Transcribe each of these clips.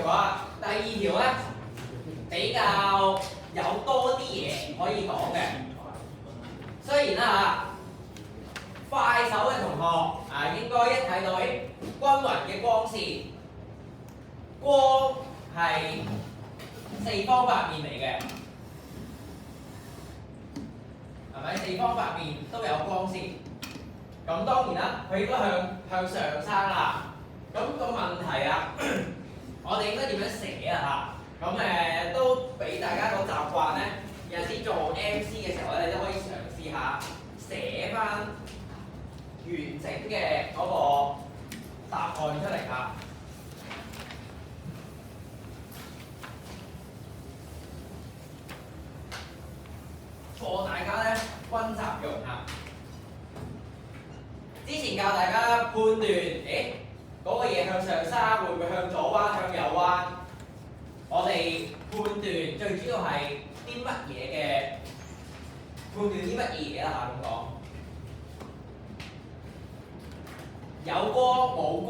話，第二條咧比較有多啲嘢可以講嘅。雖然啦快手嘅同學應該一睇到均勻嘅光線，光係四方八面嚟嘅，係咪？四方八面都有光線。咁當然啦，佢應該向上生啦。咁個問題啊，我哋應該點樣寫啊？嚇，咁都俾大家個習慣咧，有陣時做 MC 嘅時候咧，你都可以嘗試下寫翻完整嘅嗰個答案出嚟嚇。課大家咧温習用嚇。之前教大家判斷，嗰個嘢向上生會唔會向左彎、向右彎？我哋判斷最主要係啲乜嘢嘅判斷啲乜嘢啦嚇咁講。有光冇光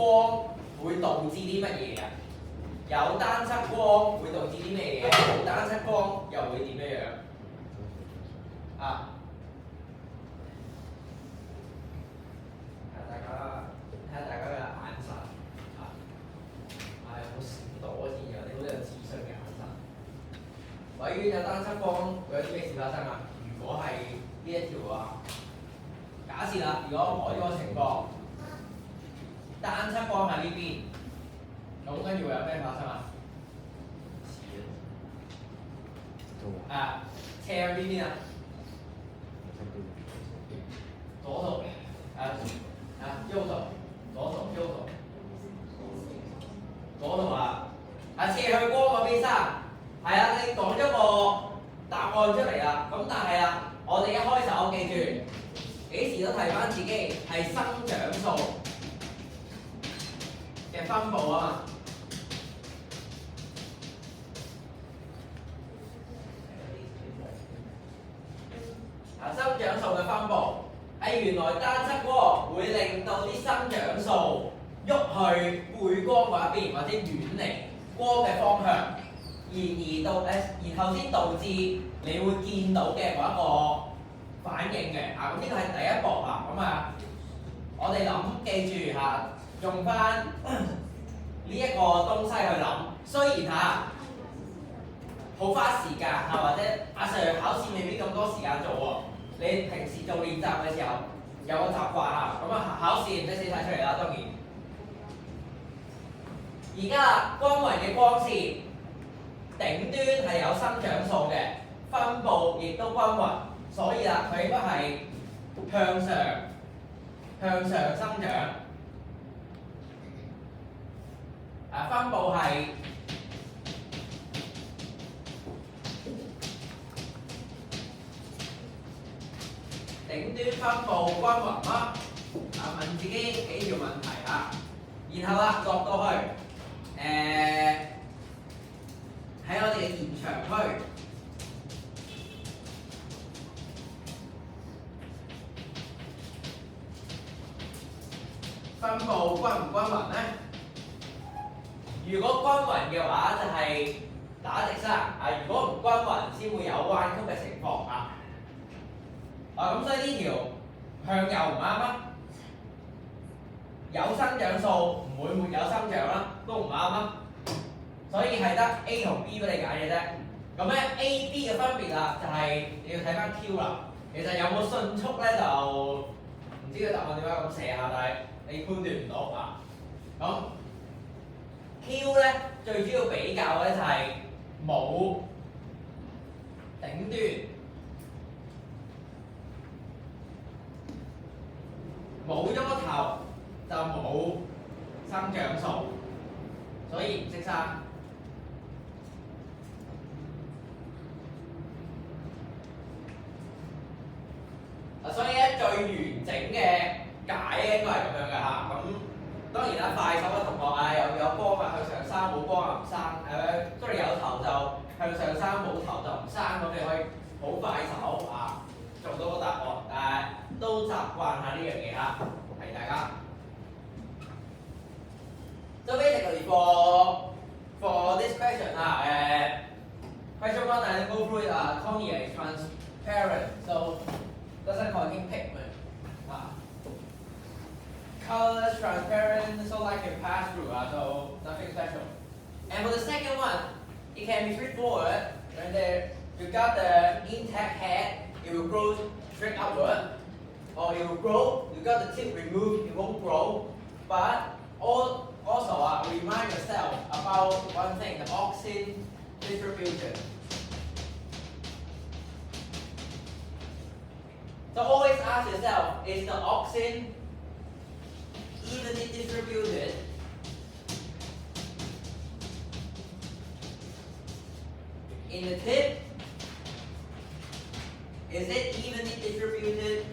會導致啲乜嘢啊？有單側光會導致啲咩嘢？冇單側光又會點樣樣？啊？睇下大家嘅眼神啊，好閃躲先嘅，你好有自信嘅眼神。委員有單側光會有啲咩事發生啊？如果係呢一條啊，假設啦，如果我呢個情況，單側光喺呢邊，咁跟住會有咩發生啊？斜向邊邊啊？左度右度，左度右度，左度斜向光嗰邊生，係啊，你講咗個答案出嚟啦。咁但係啦，我哋一開手記住，幾時都提翻自己係生長數嘅分佈啊嘛。生長數嘅分佈係原來單側光會令到啲生長數喐去背光嗰一邊，或者遠離光嘅方向，然後先導致你會見到嘅嗰一個反應嘅。咁呢個係第一步我哋記住用翻呢一個東西去諗。雖然好花時間或者阿 Sir 考試未必咁多時間做喎。你平時做練習嘅時候有個習慣考試唔使寫晒出嚟啦，當然。而家均勻嘅光線頂端係有生長數嘅，分佈亦都均勻，所以佢應該係向上生長。分佈係頂端分佈均勻啦。問自己幾條問題然後落到去喺我哋嘅現場區，分佈均唔均勻咧？如果均勻嘅話，就係打直線如果唔均勻，先會有彎曲嘅情況咁所以呢條向右唔啱有生長數唔會沒有生長啦，都唔啱所以係得 A 同 B 俾你揀嘅啫。咁咧 A、B 嘅分別就係你要睇翻 Q 啦。其實有冇迅速咧就唔知個答案點解咁寫但係你判斷唔到咁 Q 咧最主要比較嘅就係冇頂端。冇咗個頭就冇生長數，所以唔識生。所以咧最完整嘅解應該係咁樣嘅咁當然啦，快手嘅同學有光向上生，冇光唔生。sorry 有頭就向上生，冇頭就唔生。咁你可以好快手做到個答案，但係都習慣下呢樣嘢提大家。So basically for colorless, transparent, so light can pass through. So nothing special. And for the second one, it can be straightforward. And there you got the intact head, it will grow straight upward. Or it will grow, you got the tip removed, it won't grow. But also remind yourself about one thing, the auxin distribution. So always ask yourself, is the auxin evenly distributed? In the tip, is it evenly distributed?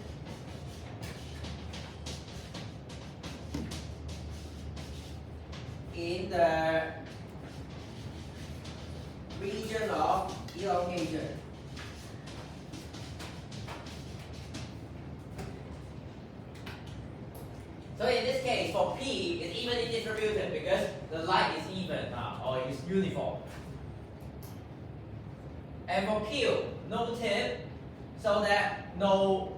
In the region of elongation. So in this case, for P, it's evenly distributed because the light is even or is uniform. And for Q, no tip, so that no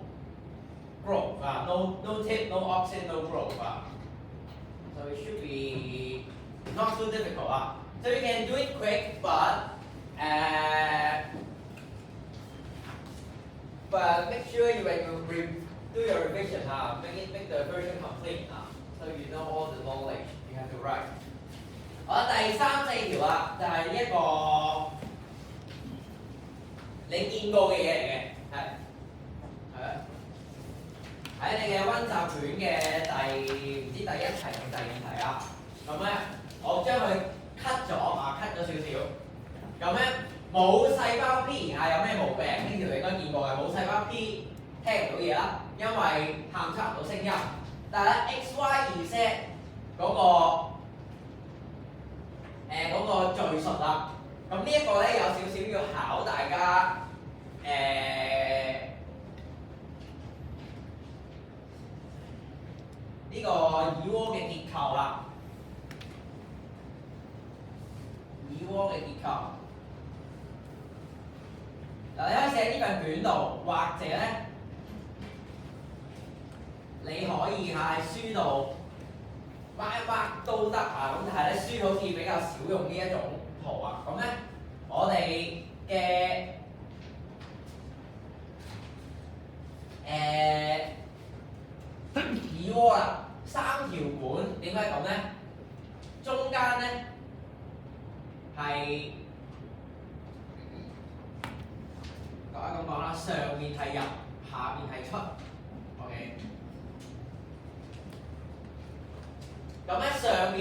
growth, no tip, no auxin, no growth. So it should be not too difficult. So you can do it quick, but make sure you when you do your revision, make the version complete, so you know all the knowledge you have to write. 第三四條就係一個你見過嘅嘢嚟嘅，喺你嘅温習卷嘅唔知第一題定第二題啊。咁咧，我將佢 cut 咗少少。咁咧冇細胞 P 有咩毛病？呢條你應該見過嘅，冇細胞 P 聽唔到嘢啦，因為探測唔到聲音。但係咧 X、Y、Z 嗰個敘述啦，咁呢一個咧有少少要考大家呢個耳蝸嘅結構啦，耳蝸嘅結構。嗱，你可以寫呢份卷度，或者咧你可以喺書度畫一畫都得咁但係咧書好似比較少用呢一種圖咁咧我哋嘅耳蝸啦，3條管點解咁咧？中間咧係咁講啦，上面係入，下面係出 ，OK。咁咧上面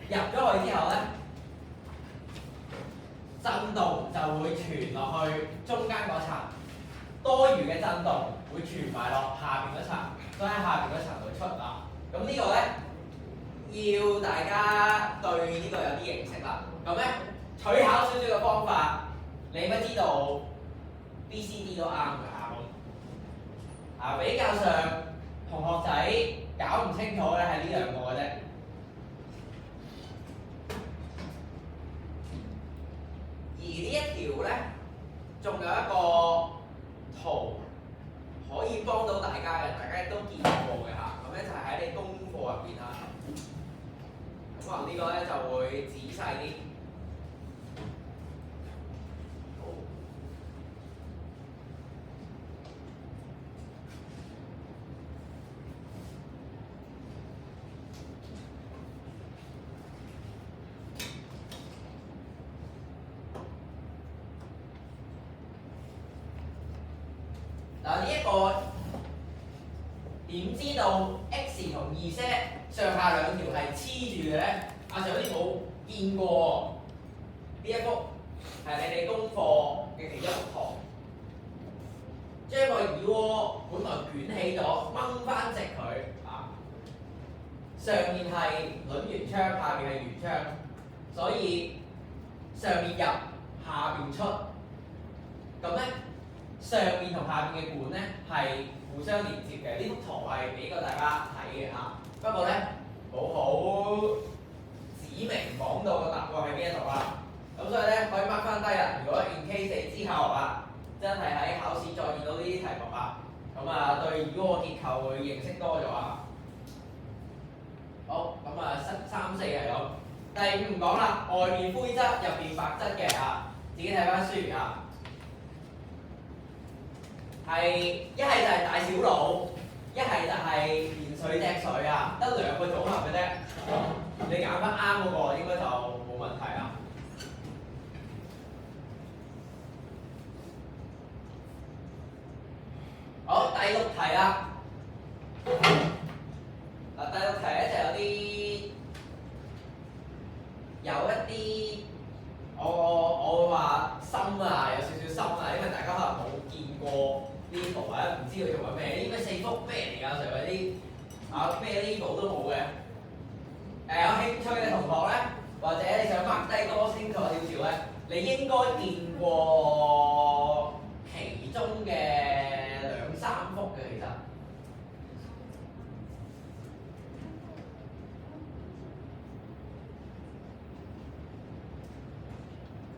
入咗去之後咧，震動就會傳落去中間嗰層，多餘嘅震動會傳埋落下邊嗰層，所以喺下邊嗰層會出啦。咁呢個咧要大家對呢個有啲認識啦。咁咧取巧少少嘅方法，你應該知道 B、C、D 都啱㗎比較上同學仔搞唔清楚咧係呢兩個嘅啫。而呢一條咧，仲有一個圖可以幫到大家嘅，大家都見過嘅咁咧就係喺你功課入邊咁可能呢個咧就會仔細啲。嗱呢一個點知道 X 同 Z 上下兩條係黐住嘅咧？上好似冇見過呢一幅係你哋功課嘅其中一幅圖，將個耳蝸本來捲起咗，掹翻直佢上面係卵圓窗，下面係圓窗，所以上面入，下邊出，咁咧。上面同下面嘅管咧係互相連接嘅，呢幅圖係俾過大家睇嘅不過咧冇好指明講到個答案喺邊一度啦。咁所以咧可以 mark 翻低啦。如果 in case 你之後真係喺考試再見到呢啲題目咁對耳蝸結構會認識多咗啊3、4係咁。第5唔講啦，外面灰質入邊白質嘅啊，自己睇翻書啊。係一係就係大小腦，一係就係連水隻水啊，得2個組合嘅啫。你揀翻啱嗰個應該就冇問題啦。好，第6題啦。嗱，第6題咧就有一啲我會話深啊，有少少深啊，因為大家可能冇見過呢圖或者唔知佢做緊咩，呢咩4幅咩嚟㗎？成日啲咩 label 都冇嘅。有興趣嘅同學咧，或者你想 mark 低多清楚少少咧，你應該見過其中嘅2、3幅嘅其實。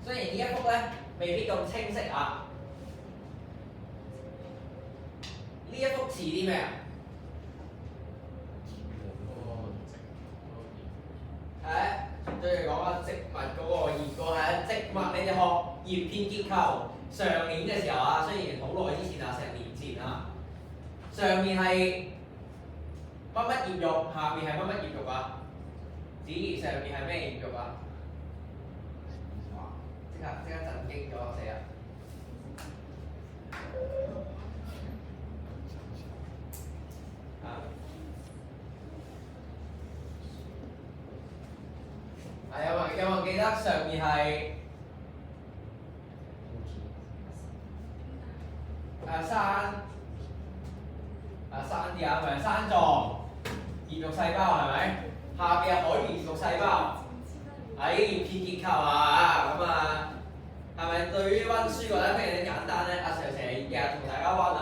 雖然呢一幅咧未必咁清晰啊，呢一幅似啲咩啊？對嚟講啊，植物嗰個葉嗰係植物，你哋學葉片結構。上年嘅時候啊，雖然好耐之前啊，成年前啊，上面係乜乜葉肉，下面係乜乜葉肉啊？子怡上面係咩葉肉啊？哇！即刻震驚咗死啦！有冇記得上面係山啲啊？咪山狀葉肉細胞係咪？下邊係海綿葉肉細胞，係葉片結構啊！咁啊，係咪對於温書覺得非常之簡單咧？阿 Sir 成日同大家温啊！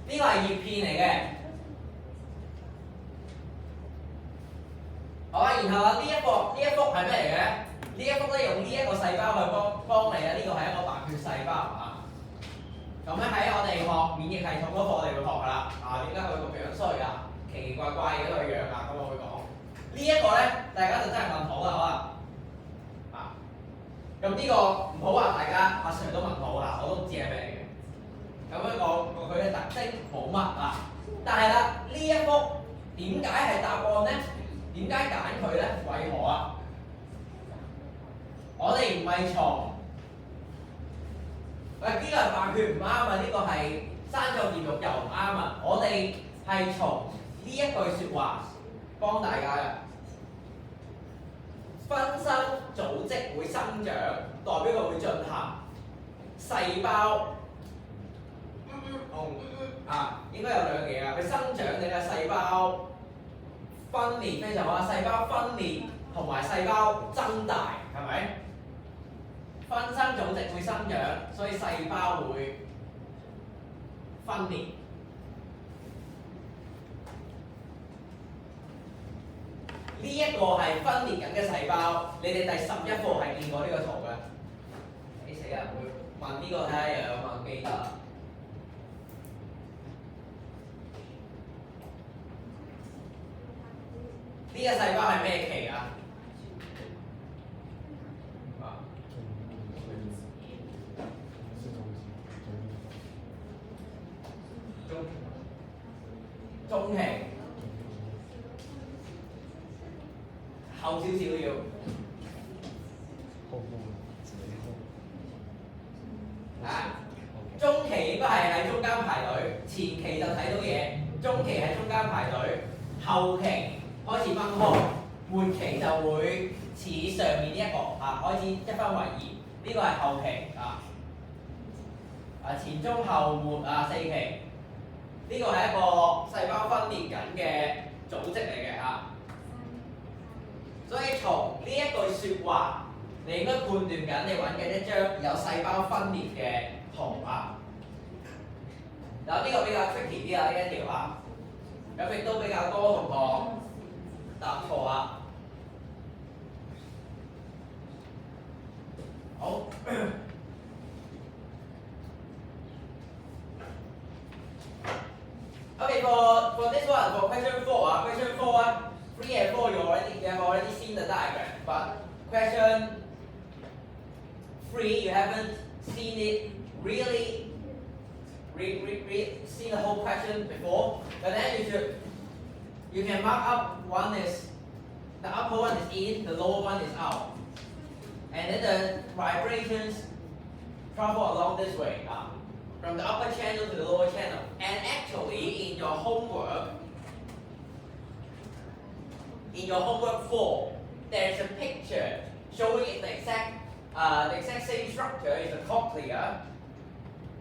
呢個係葉片嚟嘅。好啊，然後啊，呢一幅係咩嚟嘅？呢一幅咧用呢一個細胞去幫你啊，呢個係一個白血細胞啊。咁咧喺我哋學免疫系統嗰課，我哋會學㗎啦。點解佢咁樣衰啊？奇奇怪怪嘅一個樣啊，咁我會講。呢一個咧，大家就真係問好啦，好啊。咁呢個唔好話大家阿 Sir 都問好啊，我都唔知係咩嚟嘅。咁樣講佢嘅特徵冇乜啊，但係啦，呢一幅點解係答案咧？點解揀佢咧？為何啊？我哋唔係從呢個係白血唔啱啊，呢個係生咗葉肉又唔啱啊。我哋係從呢一句説話幫大家嘅。分身組織會生長，代表佢會進行細胞應該有2樣嘢啊。佢生長定係細胞分裂？非常好啊！細胞分裂同埋細胞增大，係咪？分身組織會生長，所以細胞會分裂。呢一個係分裂緊嘅細胞，你哋第11課係見過呢個圖嘅。你死人會問呢個睇下又有冇記得？呢個細胞係咩期啊？中期。後少少要。中期應該係喺中間排隊，前期就睇到嘢，中期喺中間排隊，後期開始分開，末期就會似上面呢一個開始一分為2，呢個係後期前中後末4期，呢個係一個細胞分裂緊嘅組織嚟嘅所以從呢一句説話，你應該判斷緊你揾嘅一張有細胞分裂嘅圖嗱，呢個比較 tricky 啲呢一條咁亦都比較多同學答錯好。Okay, for this one, for question 4 question 4 3 and 4 you have already seen the diagram, but question 3 you haven't seen it really seen the whole question before, but then you can mark up one is the upper one is in, the lower one is out, and then the vibrations travel along this way, from the upper channel to the lower channel. And actually, in your homework 4, there's a picture showing it the exact same structure is a cochlea,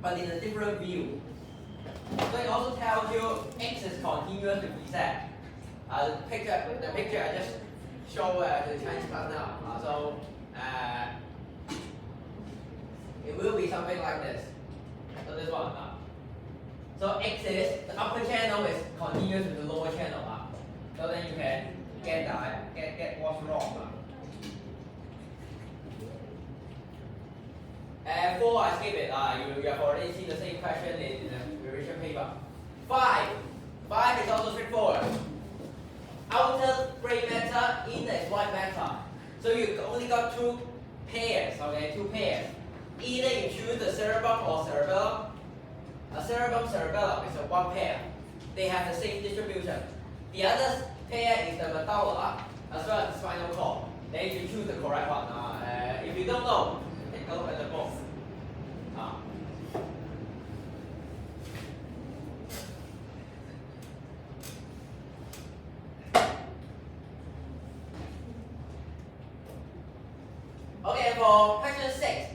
but in a different view. So it also tells you X is continuous to Z. The picture I just show to the Chinese class now. It will be something like this. So this one. So X is the upper channel is continuous with the lower channel. So then you can get what's wrong. And 4 I skip it. You have already seen the same question in the revision paper. 5 is also straightforward. Outer gray matter, inner is white matter. So you only got 2 pairs, okay? 2 pairs. Either you choose the cerebrum or cerebellum. A cerebellum is a 1 pair. They have the same distribution. The other pair is the medulla as well as the spinal cord. Then you choose the correct one. If you don't know, take a look at the book. Okay, for question 6.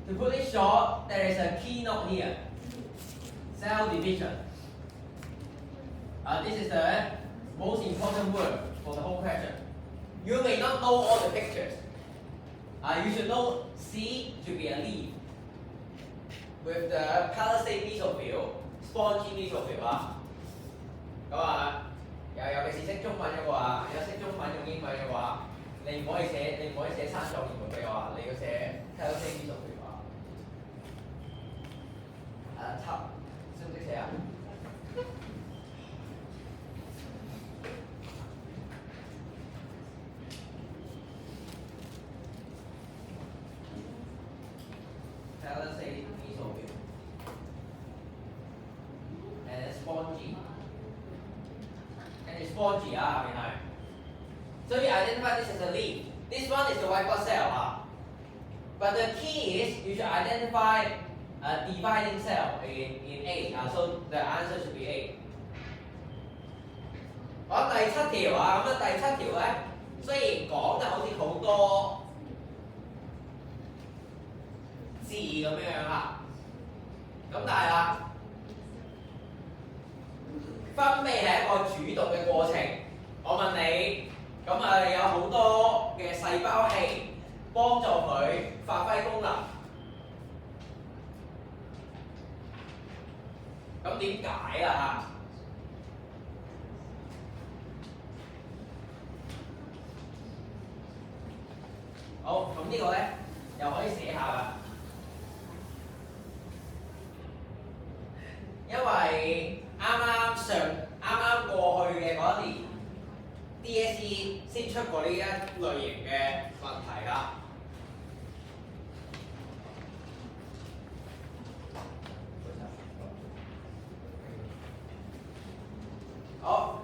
To put it short, there is a keynote here. Cell division. This is the most important word for the whole question. You may not know all the pictures. You should know C should be a leaf with the palisade mesophyll, spongy mesophyll 尤其是識中文嘅話，有識中文用英文嘅話，你唔可以寫生狀葉嘅話，你要寫 palisade mesophyll 識唔識寫啊？Palisade mesophyll and it's spongy. And it's spongy, So you identify this as a leaf. This one is the white blood cell. But the key is you should identify a dividing cell in A. So the answer should be A. 第7條咁第7條咧，雖然講得好似好多字咁但係分泌係一個主動嘅過程。我問你，咁有好多嘅細胞器幫助佢發揮功能。咁點解啊？好，咁呢個咧又可以寫下啦。因為啱啱過去嘅嗰一年 DSE 先出過呢一類型嘅問題啦。好。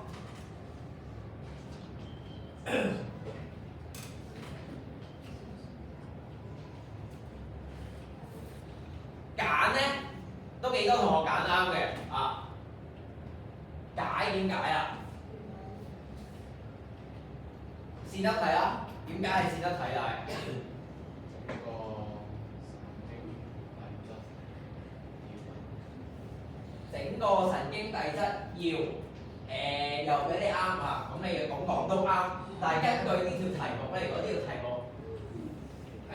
揀咧都幾多同學揀啱嘅解點解啊？試得睇啊？點解係試得睇啊？整個神經遞質要又俾你啱咁你咁講都啱，但係根據呢條題目咧，如果呢條題目佢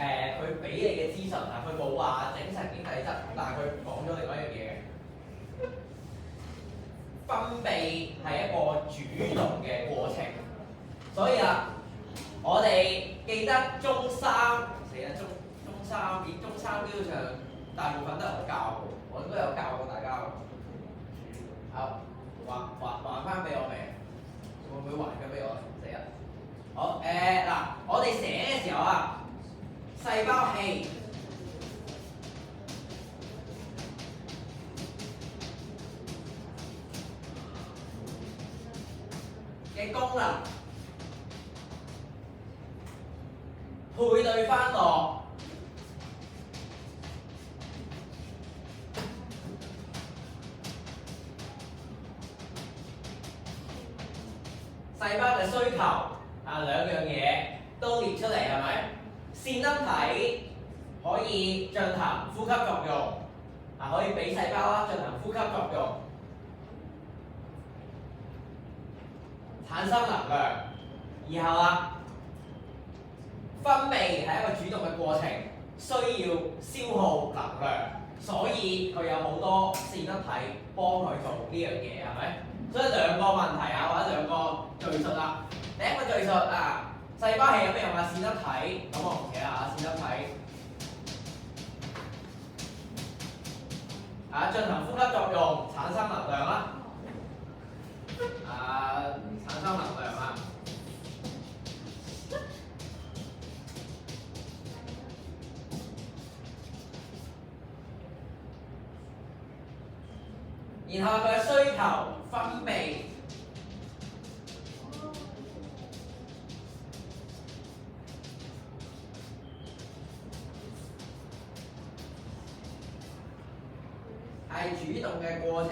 俾你嘅資訊佢冇話整神經遞質，但係佢講咗另外一樣嘢嘅。分泌係一個主動嘅過程，所以我哋記得中三基本上大部分都係我教過，我都有教過大家。好。嘅功能配對翻落細胞嘅需求兩樣嘢都列出嚟係咪？線粒體可以進行呼吸作用，可以俾細胞啦進行呼吸作用，產生能量。然後分泌係一個主動嘅過程，需要消耗能量，所以佢有好多線粒體幫佢做呢樣嘢係咪？所以兩個問題或者兩個敘述啦。第一個敘述細胞係有咩用線粒體，咁我唔寫啦線粒體進行呼吸作用，產生能量啦。產生能量然後佢嘅需求分泌係主動嘅過程，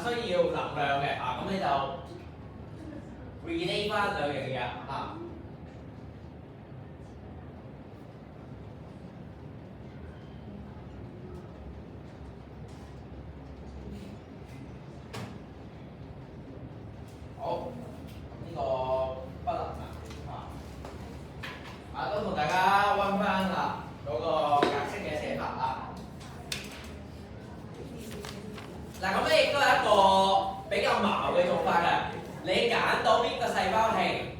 需要能量嘅咁你就 relate 翻兩樣嘢好，咁呢個不能都同大家温翻嗰個格式嘅寫法咁咧亦都係一個比較矛嘅做法嘅。你揀到邊個細胞器，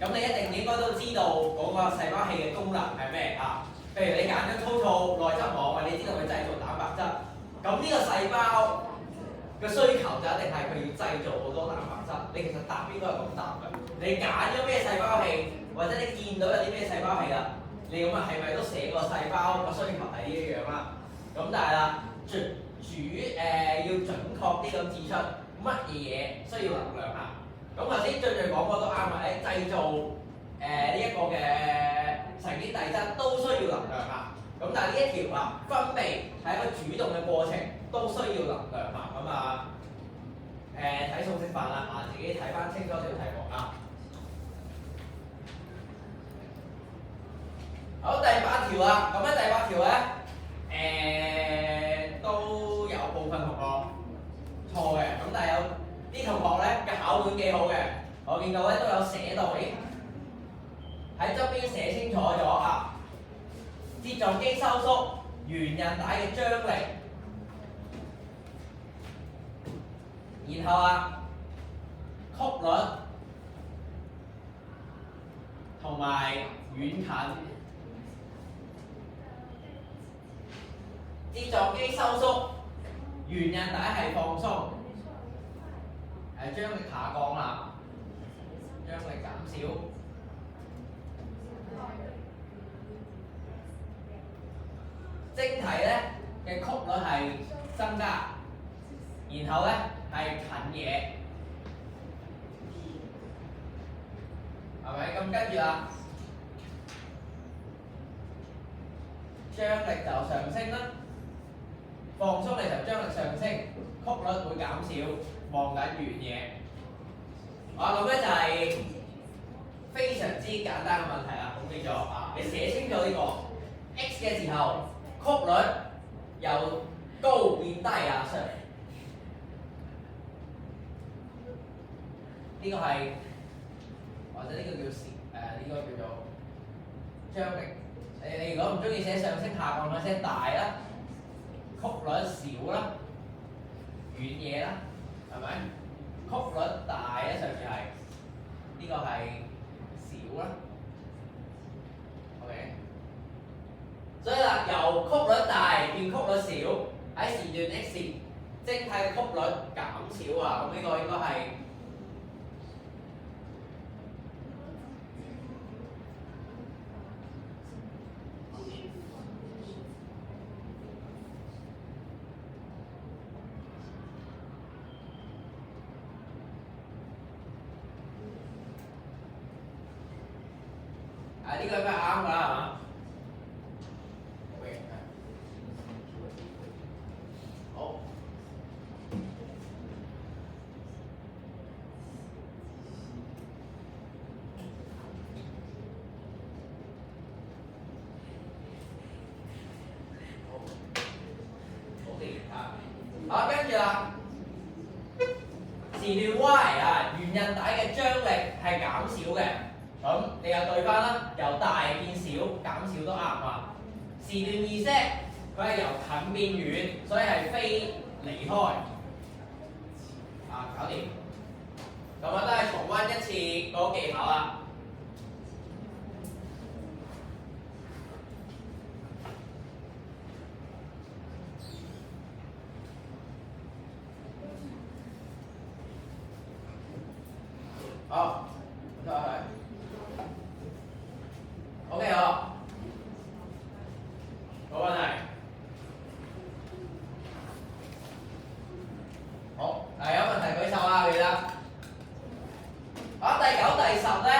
咁你一定應該都知道嗰個細胞器嘅功能係咩譬如你揀咗粗糙內質網，你知道佢製造蛋白質，咁呢個細胞嘅需求就一定係佢要製造好多蛋白質。你其實答邊都係咁答嘅。你揀咗咩細胞器，或者你見到有啲咩細胞器你咁係咪都寫個細胞個需求係呢一樣咁但係要準確啲咁指出乜嘢需要能量咁頭先最講過都啱製造呢一個嘅神經遞質都需要能量咁但係呢一條分泌係一個主動嘅過程，都需要能量睇數食飯自己睇翻清楚條題目好，第8條咁喺第8條咧都有部分同學錯嘅，咁但係有啲同學咧嘅考本幾好嘅，我見到咧都有寫到喺側邊寫清楚咗睫狀肌收縮、圓韌帶嘅張力，然後曲率同埋遠近。睫狀肌收縮，圓韌帶係放鬆，張力下降張力減少。晶體咧嘅曲率係增加，然後咧係近嘢，係咪？咁跟住張力就上升啦。放鬆嘅時候張力上升，曲率會減少，望緊遠嘢。咁咧就係非常之簡單嘅問題好清楚你寫清楚呢個 x 嘅時候，曲率由高變低上。呢個係或者呢個叫呢個叫做張力。你如果唔中意寫上升下降，寫大啦。曲率少啦，遠嘢啦，係咪？曲率大上次係呢個係少啦。OK， 所以由曲率大變曲率少，喺時段 X，晶體嘅曲率減少咁呢個應該係呢個應該啱㗎啦，係嘛？好。好，跟住啦，時段 Y 啊，圓韌帶嘅張力係減少嘅，咁你又對翻啦，由大變小，減少都啱啊。時段 Z 佢係由近變遠，所以係非離開。搞掂。咁啊，都係重溫一次嗰個技巧啦。好，睇下佢。OK 好。冇問題。好，有問題舉手啊，記得。好，第9、第10咧，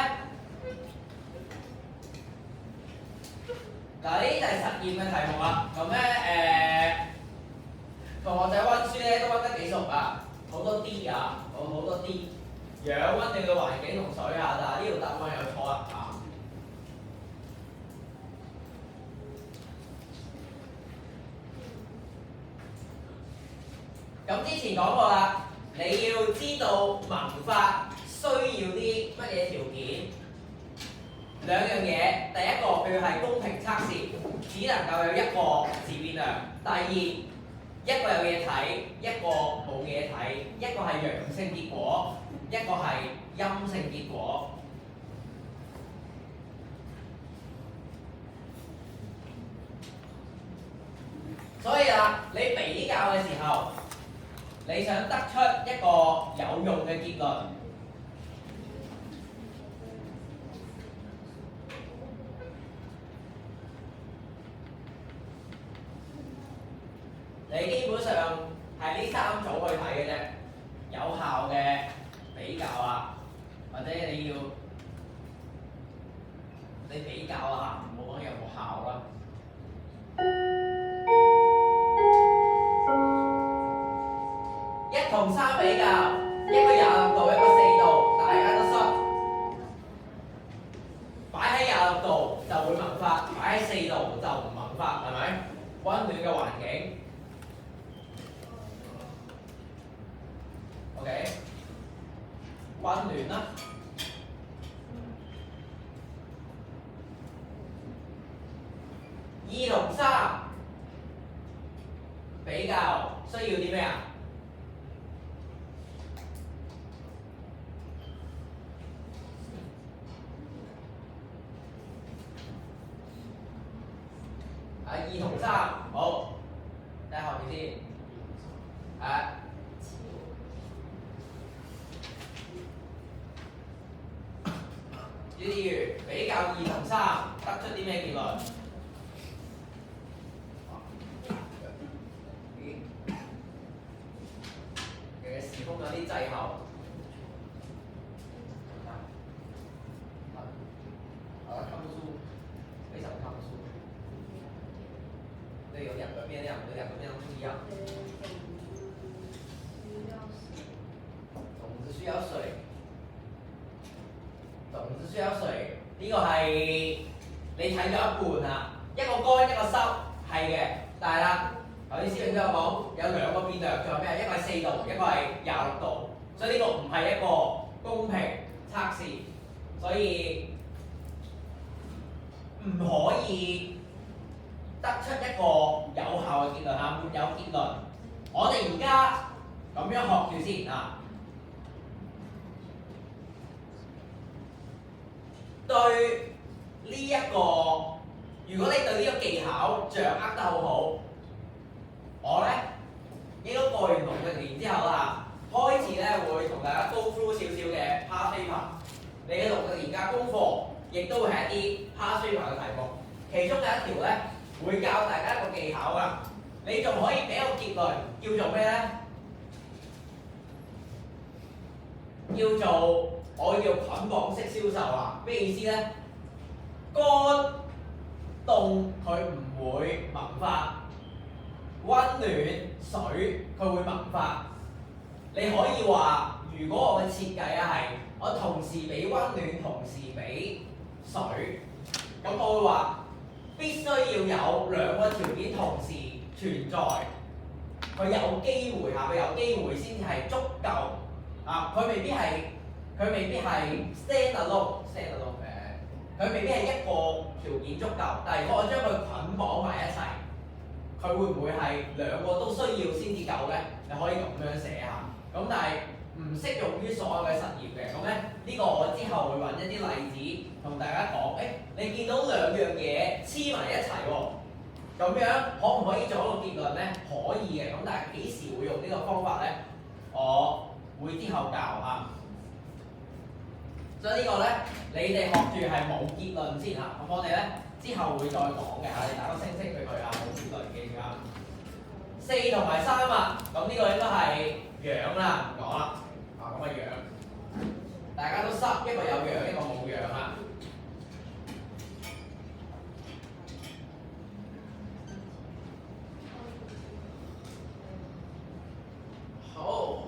嗱呢啲就係實驗嘅題目啦。咁咧同學仔温書咧都温得幾熟啊，好多 D 啊，好多 D。氧温定嘅環境同水啊，但係呢條答案有錯啦啊！咁之前講過啦，你要知道文法需要啲乜嘢條件？兩樣嘢，第一個佢係公平測試，只能夠有一個自變量；第二，一個有嘢睇，一個冇嘢睇，一個係陽性結果，一個係陰性結果。所以啊，你比較嘅時候，你想得出一個有用嘅結論，你基本上係呢3組去睇嘅啫，有效嘅比較啊，或者你比較啊，唔好講有冇效啦。1同3比較，一個26度，一個4度，大家都濕。擺喺26度就會萌發，擺喺4度就唔萌發，係咪？温暖嘅環境。OK， 温暖啦。2同3比較需要啲咩啊？2同3，好，睇下後面先。例如比較2同3，得出啲咩結論？其實時空有啲滯後。看不出，非常看不出。对，有2个变量，有2个变量不一样。種子需要水。種子需要水，呢個係你睇咗一半啊，一個乾一個濕，係嘅，但係啦，頭先師兄都有講，有2個變量，仲有咩？一個係4度，一個係26度，所以呢個唔係一個公平測試，所以唔可以得出一個有效嘅結論嚇，沒有結論。我哋而家咁樣學住先啊。對呢一個，如果你對呢個技巧掌握得好好，我咧應該過完農曆年之後啦，開始咧會同大家 go through 少少嘅 past paper。你嘅農曆年假功課亦都會係一啲 past paper 嘅題目，其中有一條咧會教大家一個技巧㗎。你仲可以俾個結論叫做咩咧？叫做我叫捆綁式銷售啊！咩意思咧？乾凍佢唔會萌發，温暖水佢會萌發。你可以話，如果我嘅設計係我同時俾温暖，同時俾水，咁我會話必須要有兩個條件同時存在，佢有機會嚇，佢有機會先至係足夠啊！佢未必係 stand alone 嘅，佢未必係一個條件足夠。但係如果我將佢捆綁埋一齊，佢會唔會係兩個都需要先至夠咧？你可以咁樣寫下。咁但係唔適用於所有嘅實驗嘅。咁咧呢個我之後會揾一啲例子同大家講。你見到兩樣嘢黐埋一齊喎，咁樣可唔可以做一個結論咧？可以嘅。咁但係幾時會用呢個方法咧？我會之後教啊。所以呢個咧，你哋學住係冇結論先嚇。咁我哋咧之後會再講嘅嚇，你打個星星俾佢啊，冇結論記住啊。4同埋3啊，咁呢個應該係樣啦，唔講啦。咁嘅樣，大家都濕，一個有樣，一個冇樣啊。好。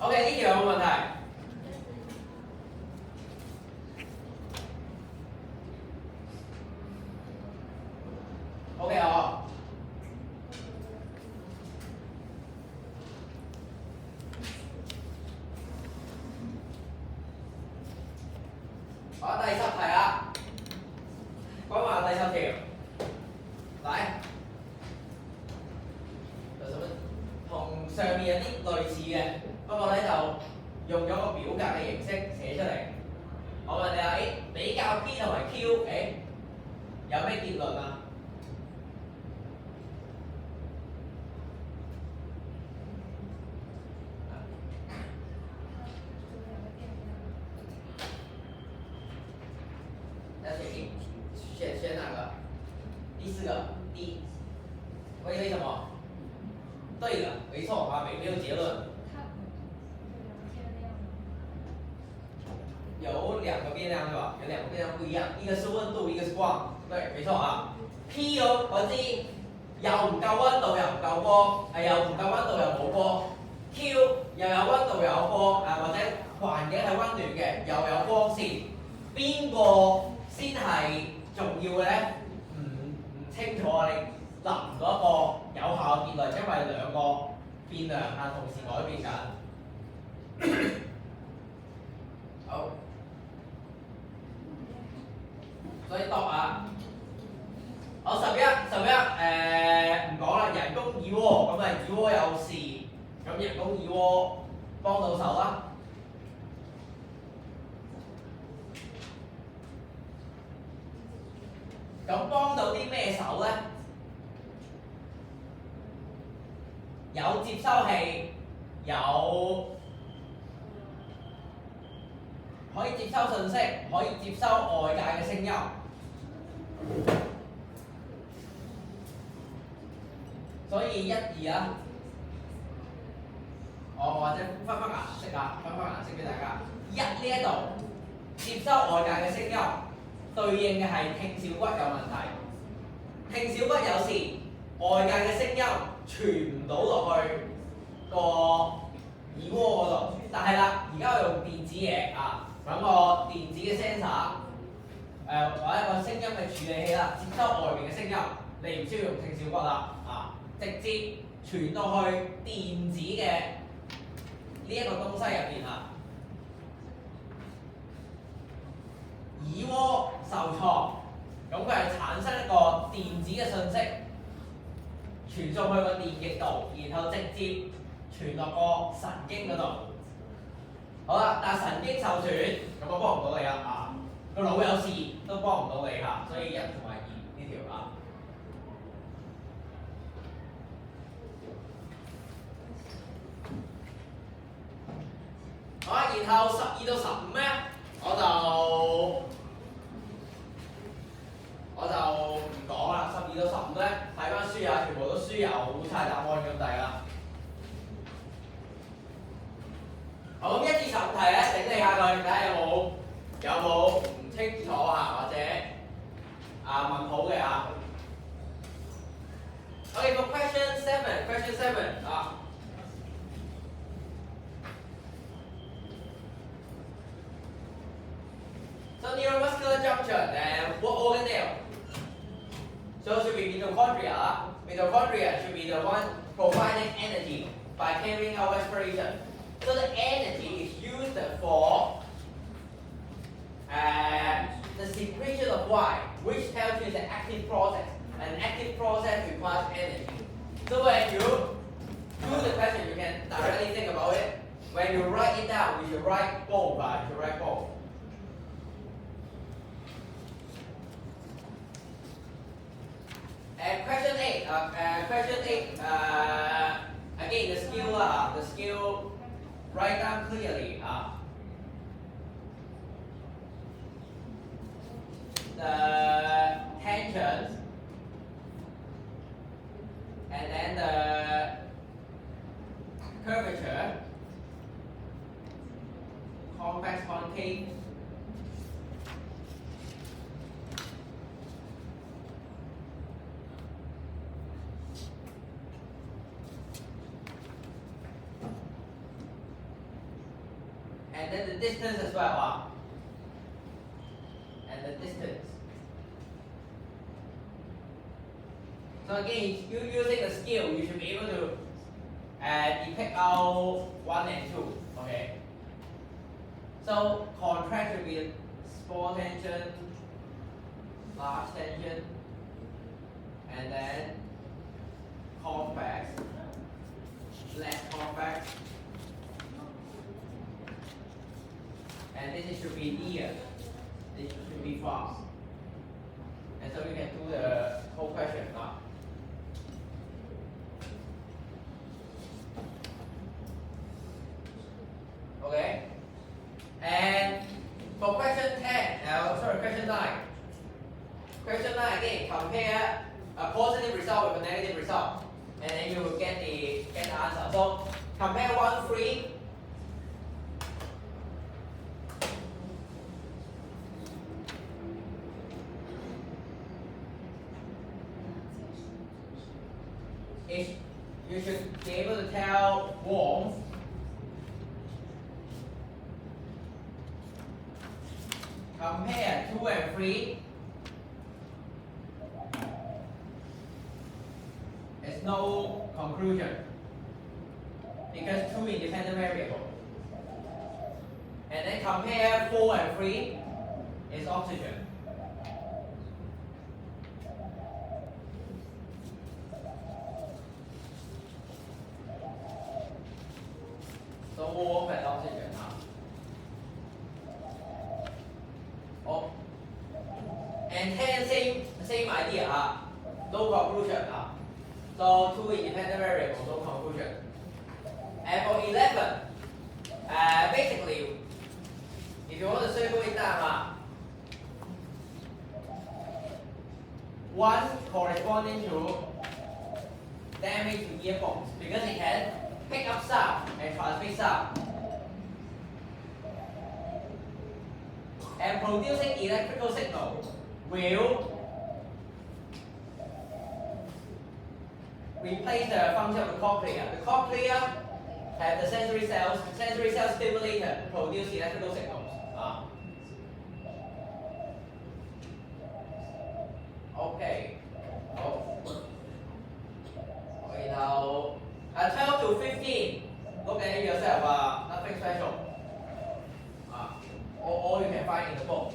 OK， 呢條有冇問題？OK 好。好，第10題啊，講埋第10條。嚟，同上面有啲類似嘅，不過咧就用咗個表格嘅形式寫出嚟。我問你啊，比較 P 同埋 Q， 有咩結論啊？选哪个？第4个 D。为什么？对的，没错啊，没有结论。有2个变量对吧？有2个变量不一样，一个是温度，一个是光。對，沒錯啊。P 我知，又唔夠温度又唔夠光，又唔夠温度又冇光。Q 又有温度又有光，或者環境係温暖嘅，又有光線。邊個先係重要嘅咧？唔清楚啊！你立唔到一個有效嘅結論，因為兩個變量同時改變緊。好。所以度啊，我11唔講啦，人工耳蝸咁啊，耳蝸有事，咁人工耳蝸幫到手啦。咁幫到啲咩手咧？有接收器，有可以接收信息，可以接收外界嘅聲音。所以1、2啊，或者分顏色啊，分顏色俾大家。1呢一度接收外界嘅聲音，對應嘅係聽小骨有問題。聽小骨有事，外界嘅聲音傳唔到落去個耳蝸嗰度。但係啦，而家我用電子嘢啊，揾個電子嘅 sensor， 或者一個聲音嘅處理器啦，接收外面嘅聲音，你唔需要用聽小骨啦，直接傳到去電子嘅呢一個東西入邊啦。耳蝸受挫，咁佢係產生一個電子嘅信息，傳送去個電極度，然後直接傳落個神經嗰度。好啦，但係神經受損，咁我幫唔到你啦個腦有事都幫唔到你嚇，所以1同埋2呢條啊。好啦，然後12到15咧，我就唔講啦。12到15咧，睇翻書啊，全部都書有睇下有冇唔清楚啊，或者問好嘅啊。Okay, for question seven 啊。So neuromuscular junction and what organelle? So it should be mitochondria. Mitochondria should be the one providing energy by carrying out respiration. So the energy is used for the secretion of Y, which tells you the active process. An active process requires energy. So when you do the question, you can directly think about it. When you write it down, you should write both. You should write both. And question 8. Again, the skill, write down clearly. The tensions, and then the curvature, convex, concave. And then the distance as well. And the distance. So again, you using the skill, you should be able to depict out 1 and 2. Okay. So contract should be small tension, large tension, and then convex, less convex. And this should be near, this should be fast. And so you can do the whole question now. Okay? And for question 9. Question 9 again, compare a positive result with a negative result. And then you will get the answer. So compare 1, 3. You should be able to tell warmth. Compare 2 and 3. There's no conclusion because 2 independent variables. And then compare 4 and 3 is oxygen. So warmth and oxygen. Oh. And 10 same idea. No conclusion. So 2 independent variables, no conclusion. And for 11, basically, if you want to circle it down, 1 corresponding to damage to earphones because it can pick up sound and transmit sound. And producing electrical signal will replace the function of the cochlea. The cochlea have the sensory cells. Sensory cells stimulated produce electrical signals. Okay. Now, 12 to 15. Look at it yourself. Nothing special. All you can find in the book.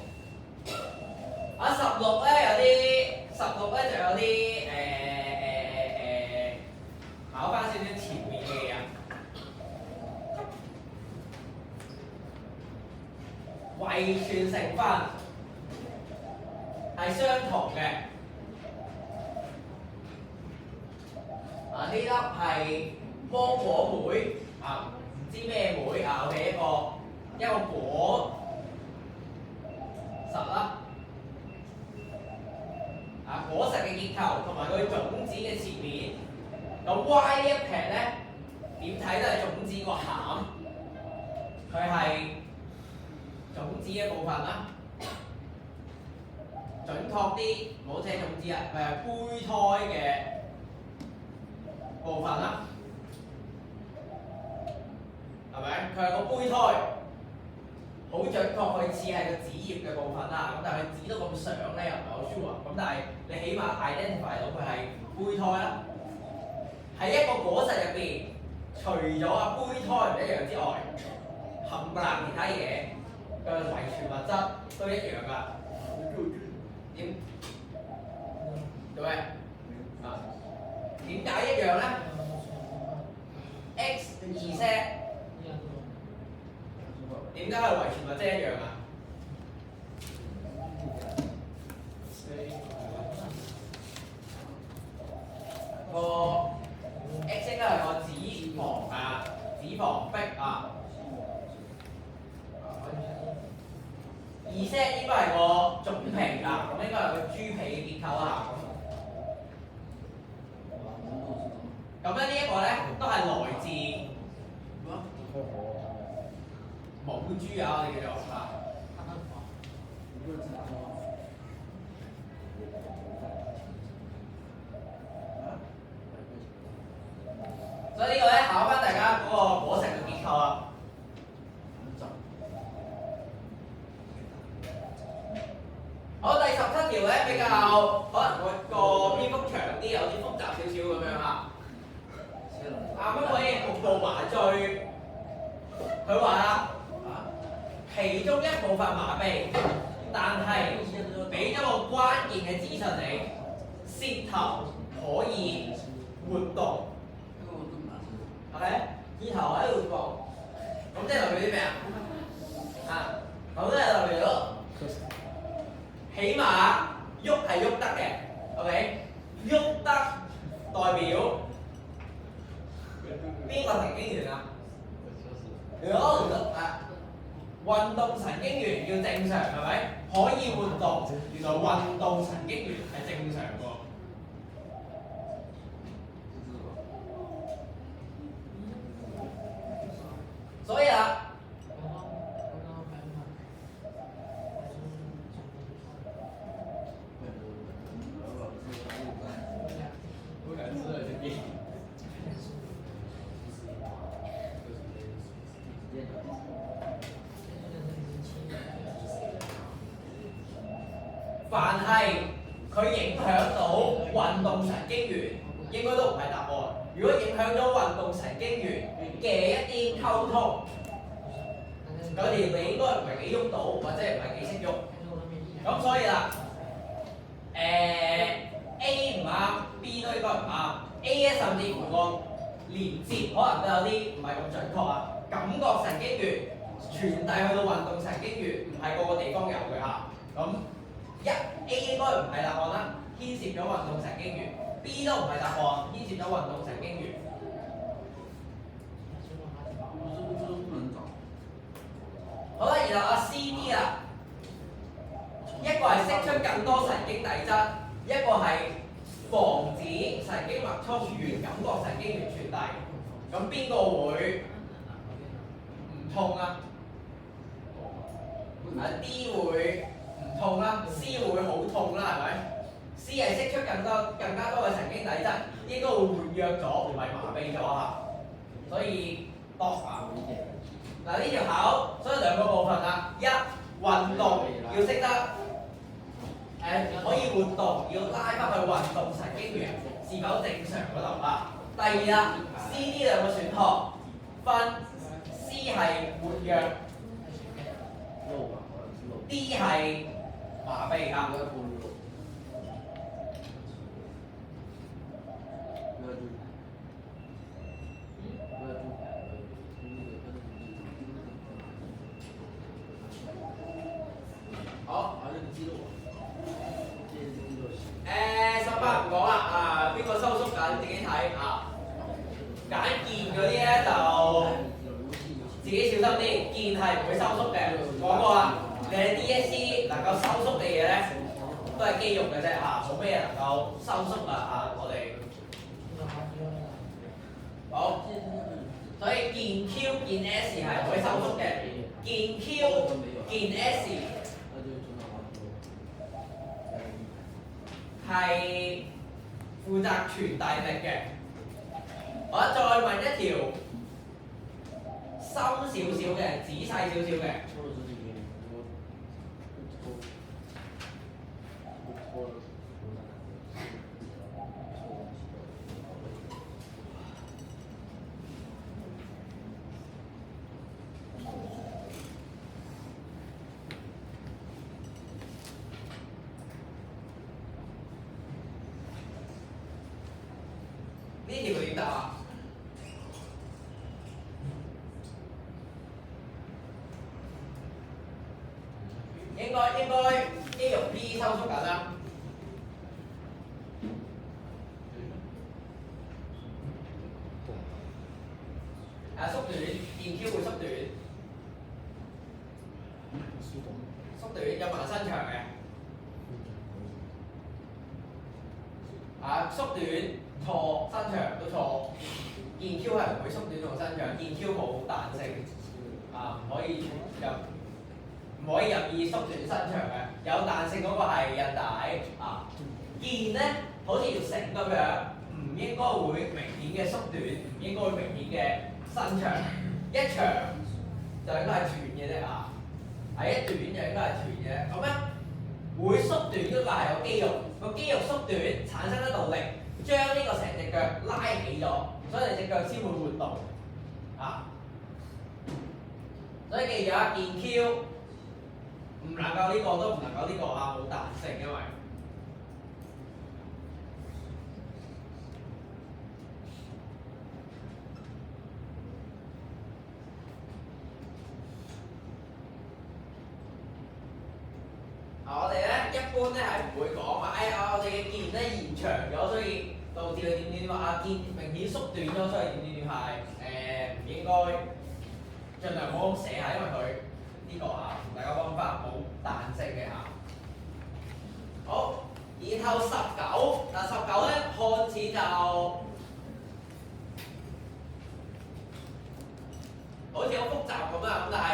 16咧就有啲考翻少少前面嘅嘢。遺傳成分係相同嘅。呢粒係芒果莓唔知咩莓，OK 一個果實啦。果實嘅結構同埋佢種子嘅前面，咁 Y 呢一撇咧點睇都係種子個餡，佢係子嘅部分啦。準確啲，唔好寫種子啊，胚胎嘅部分啦，係咪？佢係個胚胎，好準確，佢似係個子葉嘅部分啦。咁但係佢指到咁上咧，又唔係好 sure。咁但係你起碼 identify 到佢係胚胎啦。喺一個果實入邊，除咗胚胎唔一樣之外，冚唪唥其他嘢嘅遺傳物質都一樣㗎。點？做咩？啊？點解一樣咧 ？X 2 set 點解係遺傳物質一樣啊？個 X 應該係個脂肪啊，脂肪壁啊。2 set 應該係個種皮啊，咁應該係個豬皮嘅結構啦。咁咧呢一個咧都係來自母豬啊，我哋叫做啊。所以呢個咧考翻大家嗰個果實嘅結構啊。好，第17條咧比較可能個篇幅長啲，有啲複雜少少咁樣啊。啱啱可以局部麻醉，佢話啦，其中一部分麻痹，但係俾咗個關鍵嘅資訊你，舌頭可以活動。OK， 舌頭喺度活動，咁即係代表啲咩啊？咁即係代表咗。起碼喐係喐得嘅 ，OK？ 喐得代表邊個神經元啊？如果運動神經元要正常係咪？可以活動，原來運動神經元係正常喎。所以啊。凡係佢影響到運動神經元，應該都唔係答案。如果影響咗運動神經元嘅一啲溝通，佢哋你應該唔係幾喐到，或者唔係幾識喐。咁所以啦，A 唔啱 ，B 都應該唔啱。A 咧甚至乎個連接可能都有啲唔係咁準確啊。感覺神經元傳遞去到運動神經元，唔係個個地方有嘅嚇。咁A 應該唔係答案啦，牽涉咗運動神經元。B 都唔係答案，牽涉咗運動神經元。好啦，然後C、D 啦，一個係釋出更多神經遞質，一個係防止神經脈衝原感覺神經元傳遞。咁邊個會唔痛啊？D 會唔痛啦 ，C 會好痛啦，係咪 ？C 係釋出更加多嘅神經遞質，應該會活躍咗，唔係麻痹咗嚇。所以多啊。嗱呢條考，所以兩個部分啦，一運動要識得可以活動，要拉翻去運動神經元是否正常嗰度啦。第二啦 ，C、D 兩個選項分 C 係活躍 ，D 係麻痹㗎。好，18唔講啦，邊個收縮緊自己睇啊。揀鍵嗰啲咧就自己小心啲，鍵係唔會收縮嘅。講過啦，你 DSE 能夠收縮嘅嘢咧，都係肌肉嘅啫嚇，冇咩能夠收縮啊我哋。好，所以鍵 Q 鍵 S 係唔會收縮嘅，鍵 Q 鍵件 S 係負責傳遞力嘅。我再問一條深少少嘅、仔細少少嘅。呢條點答啊？應該肌肉 P 收縮緊啦。縮短，電 Q 會縮短，縮短有埋伸長嘅。縮短錯，伸長都錯。電 Q 係唔會縮短同伸長，電 Q 冇彈性，唔可以任意縮短伸長嘅。有彈性嗰個係韌帶鍵咧，好似條繩咁樣，唔應該會明顯嘅縮短，唔應該會明顯嘅伸長。一長就應該係斷嘅啫一短就應該係斷嘅。咁咧會縮短嗰個係個肌肉，個肌肉縮短產生一道力，將呢個成隻腳拉起咗，所以你隻腳先會活動所以記住電 Q 唔能夠呢個都唔能夠呢個冇彈性因為。我哋咧一般咧係唔會講話，我哋嘅腱咧延長咗，所以導致佢點點點腱明顯縮短咗，所以點點點係唔應該盡量唔好寫因為佢呢個大家溫翻冇彈性嘅好，然後19嗱19咧看似就好似好複雜咁咁但係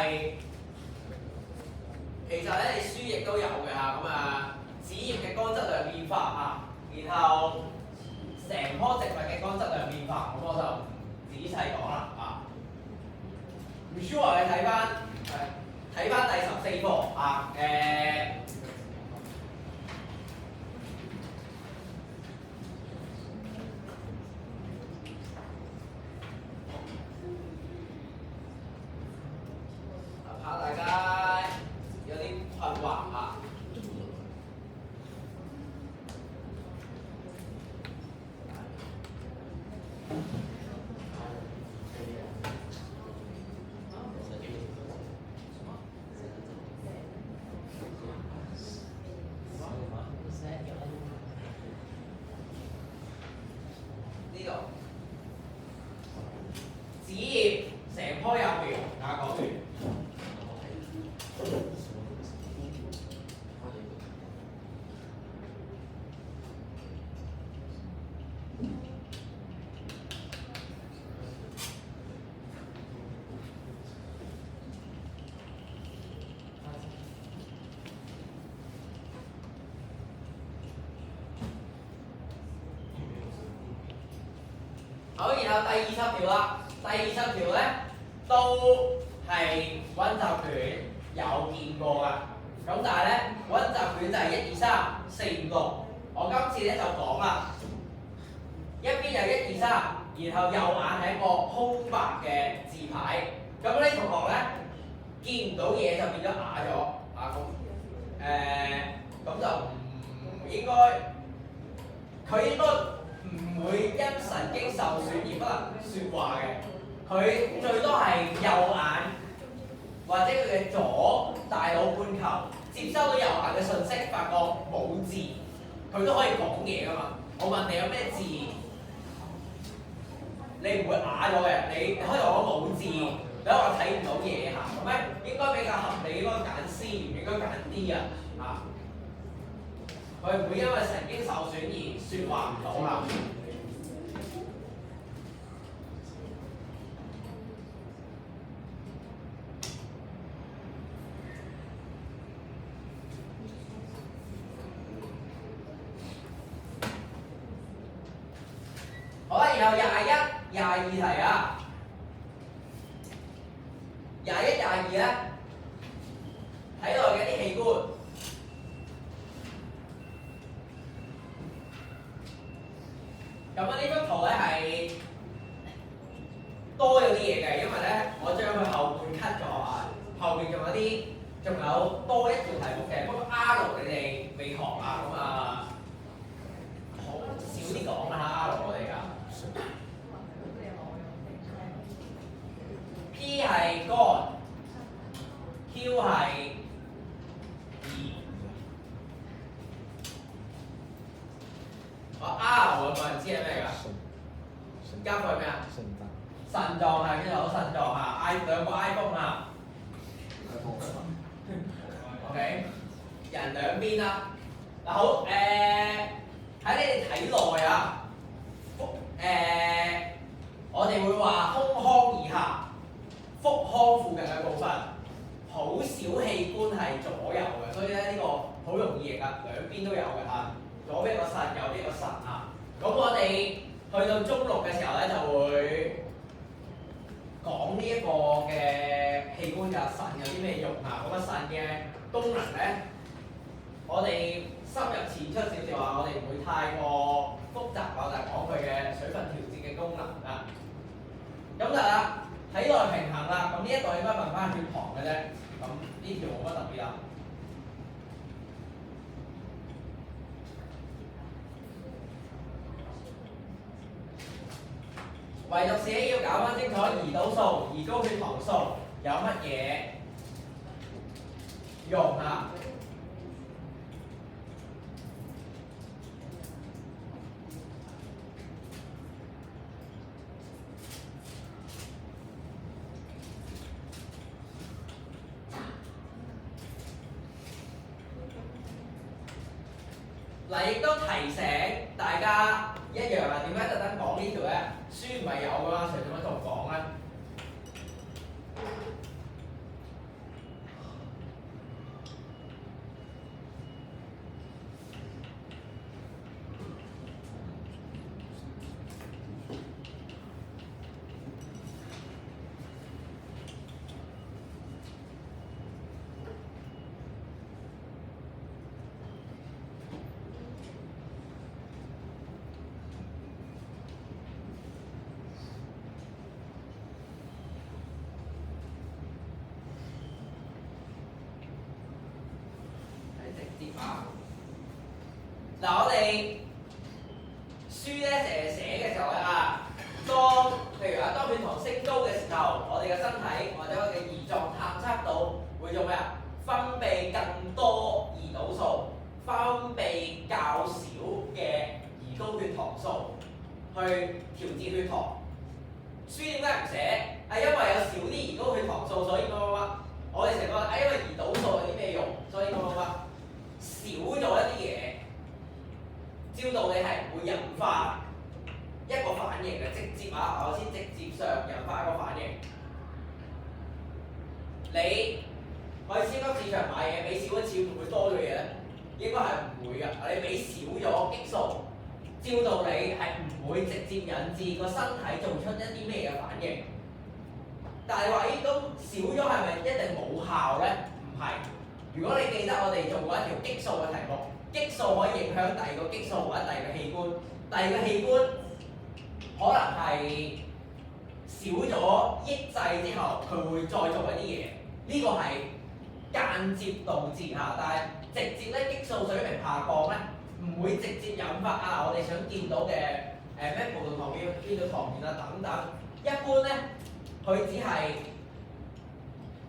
其實咧你書亦都有嘅子葉嘅光質量變化然後成棵植物嘅光質量變化，咁我就唔仔細講啦唔 sure 你睇翻第14課怕大家有啲困惑呢度子葉成棵幼苗講完。好，然後第20條啦，第20條咧都係溫習卷有見過㗎，咁但係咧溫習卷就係1、2、3、4、5、6，我今次咧就講啦，一邊有1、2、3，然後右眼係一個空白嘅字牌，咁呢同學咧見唔到嘢就變咗啞咗咁就唔應該，佢應該唔會因神經受損而不能説話嘅，佢最多係右眼或者佢嘅左大腦半球接收到右眼嘅信息，發覺冇字，佢都可以講嘢㗎嘛。我問你有咩字，你唔會啞咗嘅，你可以話我冇字，你可以話睇唔到嘢咁咧應該比較合理，應該揀 C， 唔應該揀 D 佢唔會因為神經受損而説話唔到有21、22題啊。21、22咧，體內嘅啲器官。咁呢幅圖咧係多咗啲嘢嘅，因為咧我將佢後半 cut 咗啊，後邊仲有多一條題目嘅，不過 R 你哋未學啊，咁啊好少啲講啦嚇 R 我哋啊。P 係肝 ，Q 係胰。我 R 有冇人知係咩㗎？加佢咩啊？腎臟係邊度？腎臟啊兩個 iPhone 啊。OK， 人兩邊啦。嗱好喺你哋體內啊，我哋會話胸腔以下、腹腔附近嘅部分，好少器官係左右嘅，所以咧呢個好容易譯啊，兩邊都有嘅嚇。左邊個腎，右邊個腎啊。咁我哋去到中六嘅時候咧，就會講呢一個嘅器官㗎，腎有啲咩用啊？咁啊腎嘅功能咧，我哋深入淺出少少啊，我哋唔會太過複雜啊，就係講佢嘅水分調節嘅功能啊。咁就啦，體內平衡啦，咁呢一個應該問翻血糖嘅啫，咁呢條冇乜特別啦。唯獨是要搞翻清楚胰島素、胰高血糖素有乜嘢用啊？嗱，亦都提醒大家一樣啊，點解特登講呢條咧？書唔係有㗎嘛，隨點樣同講咧？嗱，我哋書咧成日寫嘅時候咧啊，譬如當血糖升高嘅時候，我哋嘅身體或者我哋嘅胰臟探測到會做咩啊？分泌更多胰島素，分泌較少嘅胰高血糖素去調節血糖。書點解唔寫？係因為有少啲胰高血糖素，所以乜。我哋成日話因為胰島素有啲咩用，所以乜。少咗一啲嘢，照道理係唔會引發一個反應嘅，直接啊，我先直接上引發一個反應。你去超級市場買嘢，俾少一次會唔會多咗嘢咧？應該係唔會㗎。你俾少咗激素，照道理係唔會直接引致個身體做出一啲咩嘅反應。但係話咁少咗係咪一定冇效咧？唔係。如果你記得我哋做過一條激素嘅題目，激素可以影響第二個激素或者第二個器官，第二個器官可能係少咗抑制之後，佢會再做一啲嘢，呢個係間接導致嚇，但係直接咧激素水平下降咧，唔會直接引發我哋想見到嘅咩葡萄糖變到糖原啊等等，一般咧佢只係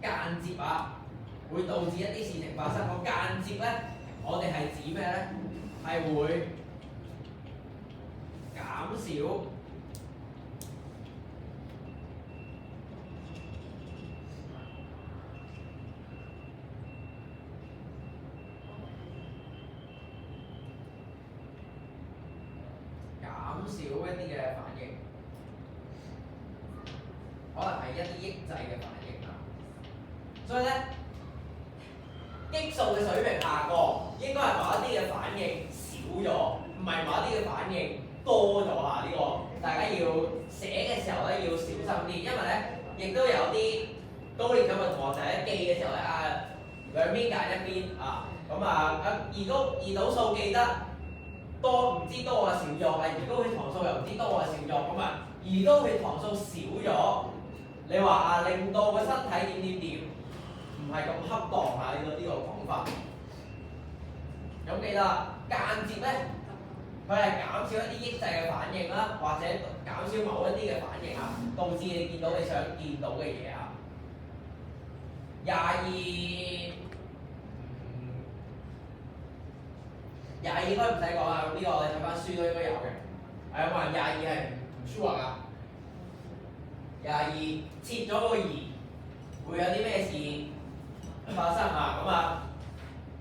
間接會導致一啲事情發生。個間接咧，我哋係指咩咧？係會減少一啲嘅反應，可能係一啲抑制嘅反應啊。所以咧，激素嘅水平下降，應該係某一啲嘅反應少咗，唔係某一啲嘅反應多咗嚇。呢個大家要寫嘅時候咧要小心啲，因為咧亦都有啲高年級嘅同學仔咧記嘅時候咧兩邊揀一邊啊，咁二倒數記得多唔知多啊少咗，係二高血糖素又唔知多啊少咗，咁二高血糖素少咗，你話令到個身體點，唔係咁恰當啊呢個講法。咁記得間接咧，佢係減少一啲抑制嘅反應啦，或者減少某一啲嘅反應啊，導致你見到你想見到嘅嘢啊。22應該唔使講啦，咁呢個我哋睇翻書都應該有嘅。係啊嘛，22係唔 sure 㗎。22切咗個2，會有啲咩事發生啊？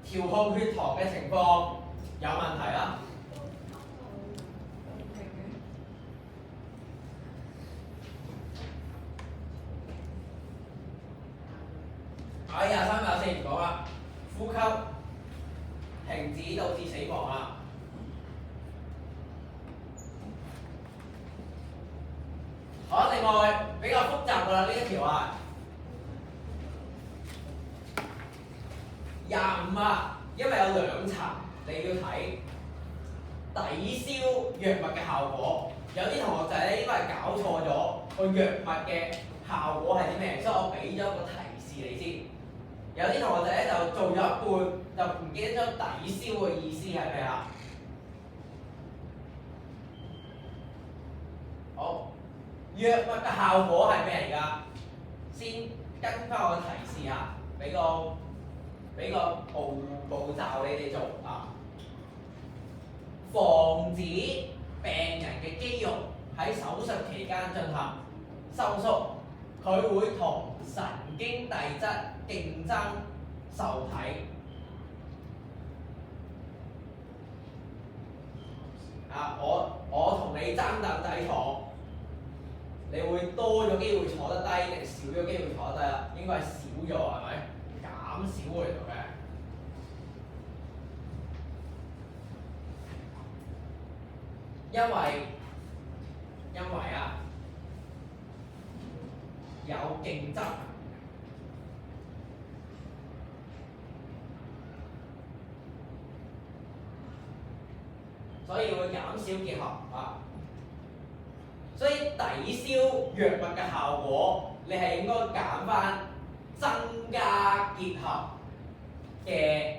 調控血糖嘅情況有問題啦。23、24唔講啦，呼吸停止導致死亡啦。好，另外比較複雜㗎啦呢一條啊，25啊，因為有2層，你要睇抵消藥物嘅效果。有啲同學仔咧應該係搞錯咗個藥物嘅效果係啲咩，所以我俾咗個提示你先。有啲同學仔咧就做咗一半，就唔記得咗抵消嘅意思係咩啊？好，藥物嘅效果係咩嚟㗎？先跟翻我嘅提示啊，俾個步驟你哋做啊，防止病人嘅肌肉喺手術期間進行收縮，佢會同神經遞質競爭受體。我同你爭凳仔坐，你會多咗機會坐得低定少咗機會坐得低啊？應該係少咗係咪？減少嚟到嘅。因為有競爭，所以會減少結合啊。所以抵消藥物嘅效果，你係應該揀翻增加結合嘅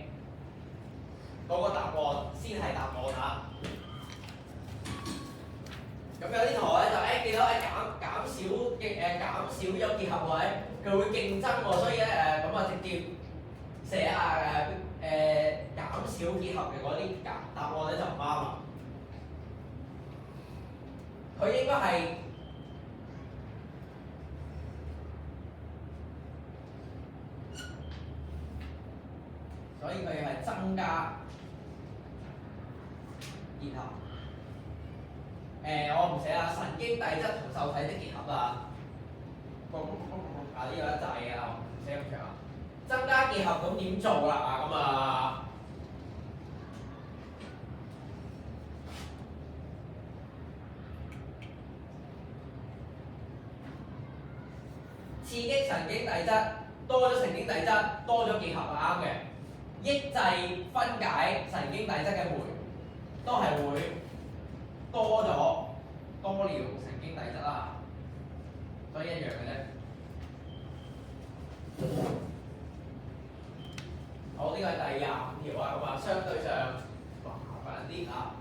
嗰個答案先係答案啊。咁有啲同學咧就見到減少咗結合位，佢會競爭喎，所以咧直接寫減少結合嘅嗰啲答案咧就唔啱啦。佢應該係所以佢係增加結合。我唔寫啦，神經遞質同受體的結合啊。呢個一紮嘢啊，唔寫咁長啊。增加結合咁點做啦？刺激神經遞質，多咗神經遞質，多咗結合係啱嘅。抑制分解神經遞質嘅酶，都係會多了神經遞質啦，所以一樣嘅啫。好，呢個係第25條啊，相對上麻煩啲啊。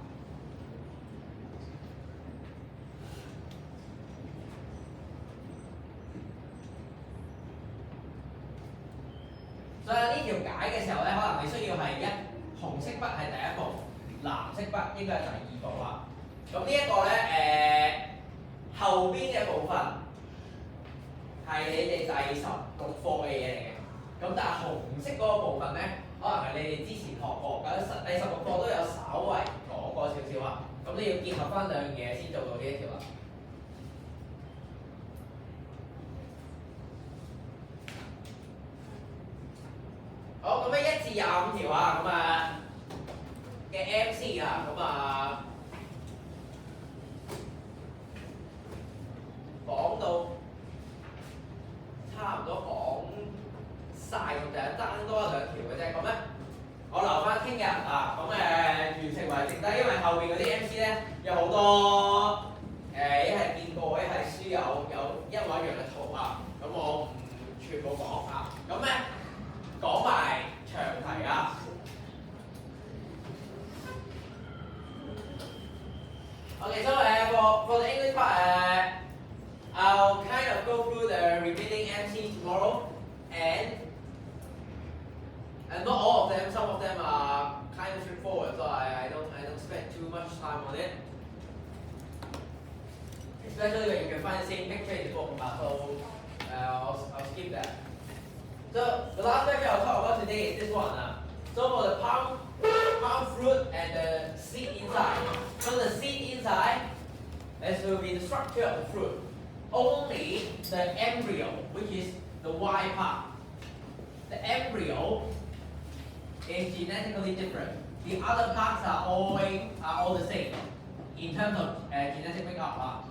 所以呢條解嘅時候咧，可能你需要係紅色筆係第一步，藍色筆應該係第二步啦。咁呢一個咧後邊嘅部分係你哋第16課嘅嘢嚟嘅。咁但係紅色嗰個部分咧，可能係你哋之前學過，第16課都有稍微講過少少啊。咁你要結合翻兩樣嘢先做到呢一條啦。好，咁1至25條啊，嘅 MC 啊，咁咧我留翻聽日啊，咁完成為剩低，因為後邊嗰啲 MC 咧有好多一係見過，一係書有一模一樣嘅圖啊，咁我唔全部講啊，咁咧講埋長題啊。Okay, so for the English part, I'll kind of go through the remaining MCs tomorrow, and not all of them. Some of them are kind of straightforward, so I don't spend too much time on it. Especially when you can find the same picture in the book, so I'll skip that. So the last picture I'll talk about today is this one. So for the palm fruit and the seed inside. So the seed inside, this will be the structure of the fruit. Only the embryo, which is the Y part. The embryo is genetically different. The other parts are all the same in terms of genetic makeup.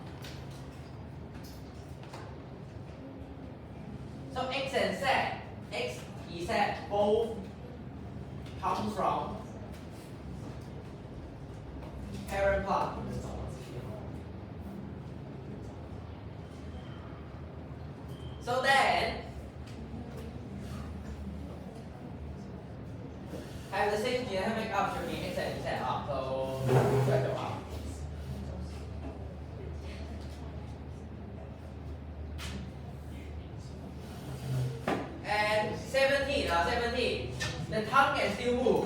So X and Z, X, Z both comes from parent plant. So then have the same genetic makeup should be X and Z up. So check it out. And 17, the tongue can still move.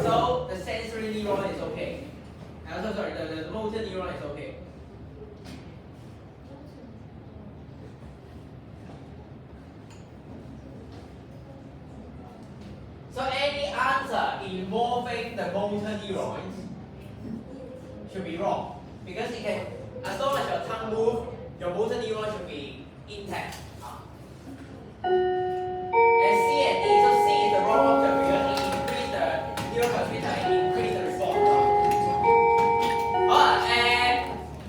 So the sensory neuron is okay. Sorry, the motor neuron is okay. So any answer involving the motor neurons should be wrong. Because it can, as long as your tongue moves, your motor neuron should be intact. And C and D, so C is the wrong object because it increases the neurotransmitter and increases the response. 好啦，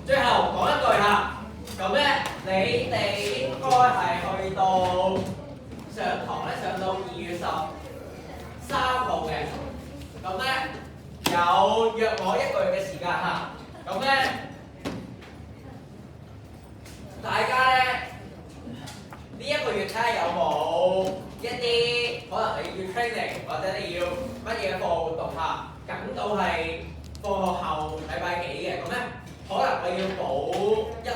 最後講一句啦，咁咧你哋應該係去到上堂咧，上到2月13號嘅，咁咧有約我1個月嘅時間嚇，咁咧大家咧呢1個月睇下有冇一啲可能你要 training 或者你要乜嘢課外活動嚇，緊到係放學後禮拜幾嘅，咁咧可能我要補1